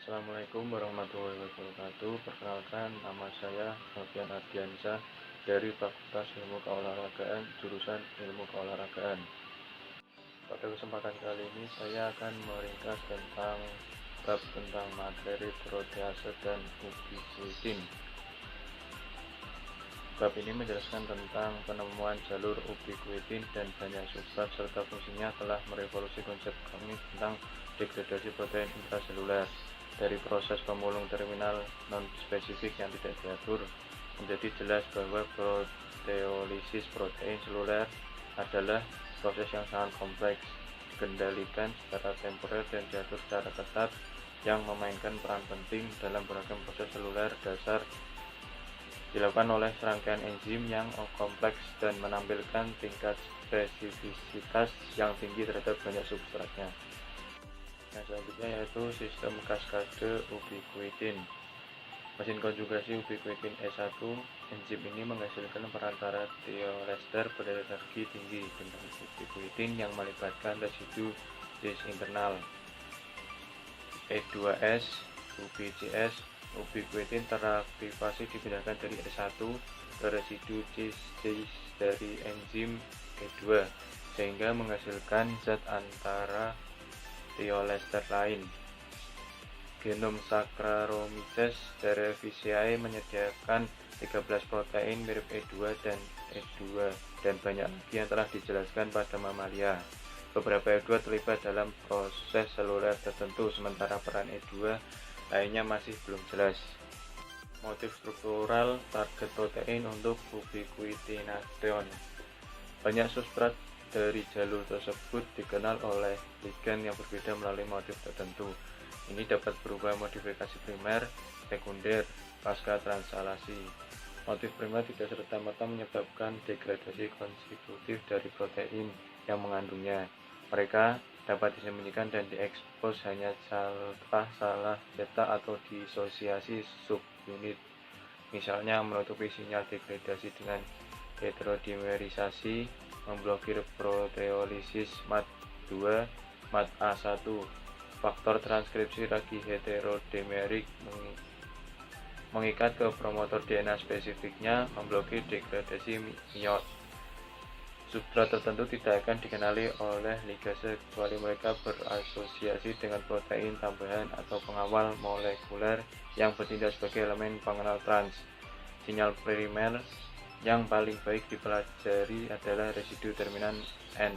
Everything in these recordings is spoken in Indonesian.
Assalamualaikum warahmatullahi wabarakatuh. Perkenalkan, nama saya Alfian Ardiansyah dari Fakultas Ilmu Keolahragaan, jurusan Ilmu Keolahragaan. Pada kesempatan kali ini saya akan meringkas tentang materi protease dan ubiquitin. Bab ini menjelaskan tentang penemuan jalur ubiquitin dan banyak substrat serta fungsinya telah merevolusi konsep kami tentang degradasi protein intraseluler dari proses pemulung terminal non-spesifik yang tidak diatur. Menjadi jelas bahwa proteolisis protein seluler adalah proses yang sangat kompleks, dikendalikan secara temporer dan diatur secara ketat, yang memainkan peran penting dalam beragam proses seluler dasar, dilakukan oleh serangkaian enzim yang kompleks dan menampilkan tingkat spesifisitas yang tinggi terhadap banyak substratnya. Yang selanjutnya yaitu sistem kaskade ubiquitin. Mesin konjugasi ubiquitin E1, enzim ini menghasilkan perantara thiolester berenergi tinggi dengan ubiquitin yang melibatkan residu cis internal. E2S, UBCS, ubiquitin teraktivasi dipindahkan dari E1 ke residu cis dari enzim E2 sehingga menghasilkan zat antara thiolester lain. Genom Saccharomyces cerevisiae menyediakan 13 protein mirip E2 dan banyak lagi yang telah dijelaskan pada mamalia. Beberapa E2 terlibat dalam proses seluler tertentu, sementara peran E2 lainnya masih belum jelas. Motif struktural target protein untuk ubiquitination. Banyak substrat dari jalur tersebut dikenal oleh ligan yang berbeda melalui motif tertentu. Ini dapat berupa modifikasi primer, sekunder, pasca translasi. Motif primer tidak serta-merta menyebabkan degradasi konstitutif dari protein yang mengandungnya. Mereka dapat disembunyikan dan diekspos hanya setelah salah cetak atau disosiasi subunit. Misalnya menutupi sinyal degradasi dengan heterodimerisasi, memblokir proteolisis MAT2, MAT-A1, faktor transkripsi ragi heterodimerik mengikat ke promotor DNA spesifiknya, memblokir degradasi MIOT. Substrat tertentu tidak akan dikenali oleh ligase kecuali mereka berasosiasi dengan protein tambahan atau pengawal molekuler yang bertindak sebagai elemen pengenal trans. Sinyal primer yang paling baik dipelajari adalah residu terminan N.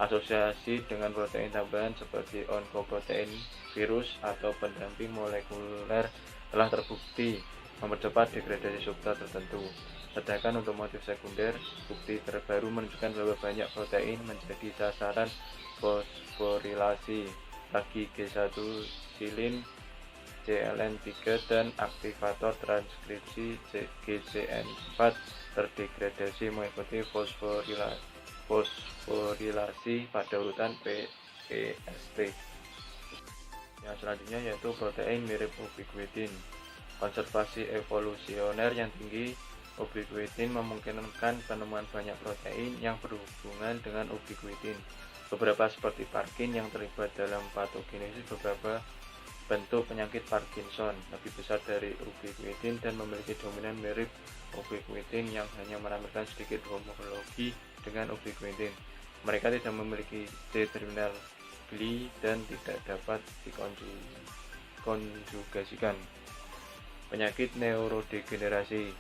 Asosiasi dengan protein tambahan seperti onkoprotein virus atau pendamping molekuler telah terbukti mempercepat degradasi substrat tertentu. Sedangkan untuk motif sekunder, bukti terbaru menunjukkan bahwa banyak protein menjadi sasaran fosforilasi ragi G1 silin, CLN3 dan aktivator transkripsi GCN4 terdegradasi mengikuti fosforilasi pada urutan PEST. Yang selanjutnya yaitu protein mirip ubiquitin. Konservasi evolusioner yang tinggi, ubiquitin memungkinkan penemuan banyak protein yang berhubungan dengan ubiquitin. Beberapa seperti Parkin yang terlibat dalam patogenesis beberapa bentuk penyakit Parkinson lebih besar dari ubiquitin dan memiliki dominan mirip ubiquitin yang hanya menampilkan sedikit homologi dengan ubiquitin. Mereka tidak memiliki C-terminal gli dan tidak dapat dikonjugasikan. Penyakit neurodegenerasi.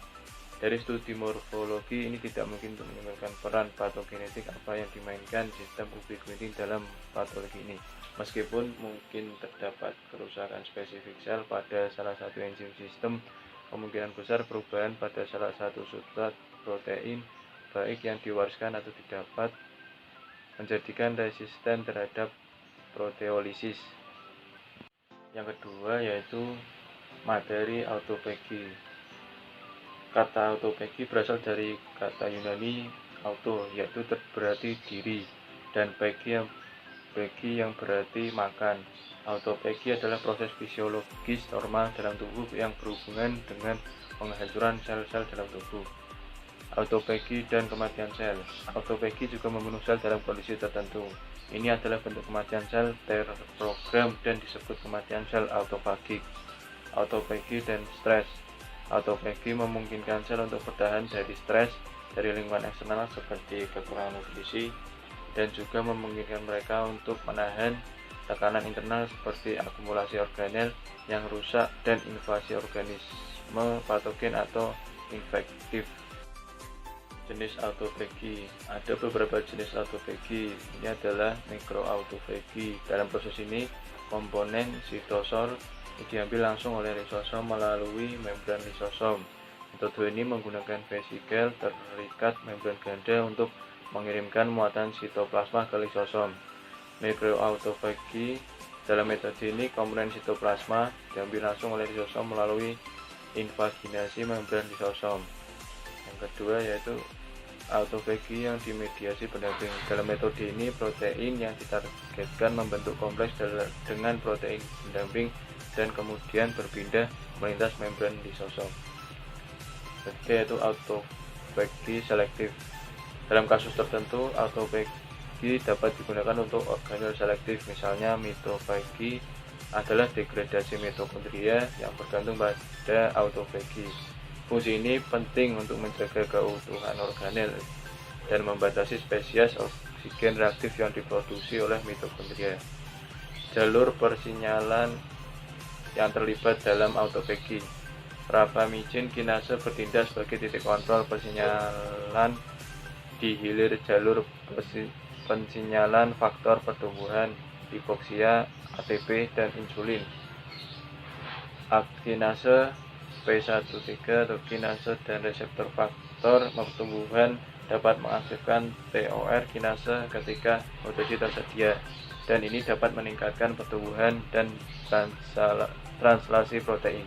Dari studi morfologi ini tidak mungkin untuk menyimpulkan peran patogenetik apa yang dimainkan sistem ubiquitin dalam patologi ini. Meskipun mungkin terdapat kerusakan spesifik sel pada salah satu enzim sistem, kemungkinan besar perubahan pada salah satu substrat protein, baik yang diwariskan atau didapat, menjadikan resisten terhadap proteolisis. Yang kedua yaitu materi autophagy. Kata autophagy berasal dari kata Yunani auto, yaitu berarti diri, dan phagy yang berarti makan. Autophagy adalah proses fisiologis normal dalam tubuh yang berhubungan dengan penghancuran sel-sel dalam tubuh. Autophagy dan kematian sel. Autophagy juga membunuh sel dalam kondisi tertentu. Ini adalah bentuk kematian sel terprogram dan disebut kematian sel autofagik. Autofagi dan stres. Autofagi memungkinkan sel untuk bertahan dari stres dari lingkungan eksternal seperti kekurangan nutrisi, dan juga memungkinkan mereka untuk menahan tekanan internal seperti akumulasi organel yang rusak dan invasi organisme patogen atau infektif. Jenis autofagi. Ada beberapa jenis autofagi. Ini adalah mikroautofagi. Dalam proses ini, komponen sitosol diambil langsung oleh lisosom melalui membran lisosom. Metode ini menggunakan vesikel terikat membran ganda untuk mengirimkan muatan sitoplasma ke lisosom. Mikroautofagi. Dalam metode ini, komponen sitoplasma diambil langsung oleh lisosom melalui invaginasi membran lisosom. Yang kedua yaitu autofagi yang dimediasi pendamping. Dalam metode ini, protein yang ditargetkan membentuk kompleks dengan protein pendamping dan kemudian berpindah melintas membran lisosom. Ketiga yaitu autofagi selektif. Dalam kasus tertentu, autofagi dapat digunakan untuk organel selektif. Misalnya, mitofagi adalah degradasi mitokondria yang bergantung pada autofagi. Fungsi ini penting untuk menjaga keutuhan organel dan membatasi spesies oksigen reaktif yang diproduksi oleh mitokondria. Jalur persinyalan yang terlibat dalam autofagi. Rapamicin kinase bertindak sebagai titik kontrol persinyalan di hilir jalur pensinyalan faktor pertumbuhan, hipoksia, ATP, dan insulin. Kinase P13 atau kinase dan reseptor faktor pertumbuhan dapat mengaktifkan TOR kinase ketika mutasi tersedia, dan ini dapat meningkatkan pertumbuhan dan translasi protein.